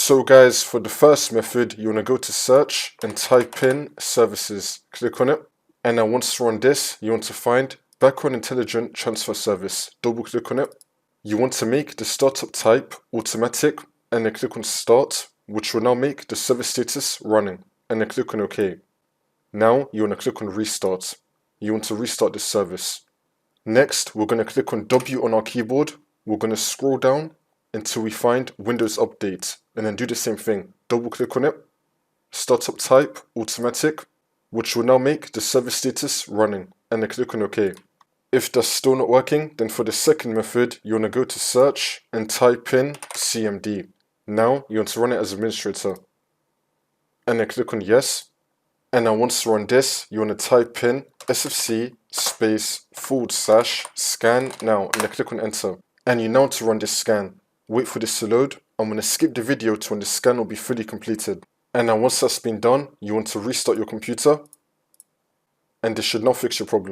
So guys, for the first method, you want to go to search and type in services. Click on it. And now once you're on this, you want to find Background Intelligent Transfer Service. Double click on it. You want to make the startup type automatic and then click on start, which will now make the service status running. And then click on OK. Now you want to click on restart. You want to restart this service. Next, we're going to click on W on our keyboard. We're going to scroll down until we find Windows Update, and then do the same thing. Double click on it, startup type automatic, which will now make the service status running, and then click on OK. If that's still not working, then for the second method, you want to go to search and type in CMD. Now you want to run it as administrator, and then click on yes. And now once you're on this, you want to type in SFC //scan now, and then click on enter. And you now want to run this scan. Wait for this to load. I'm going to skip the video to when the scan will be fully completed. And now once that's been done, you want to restart your computer, and this should now fix your problem.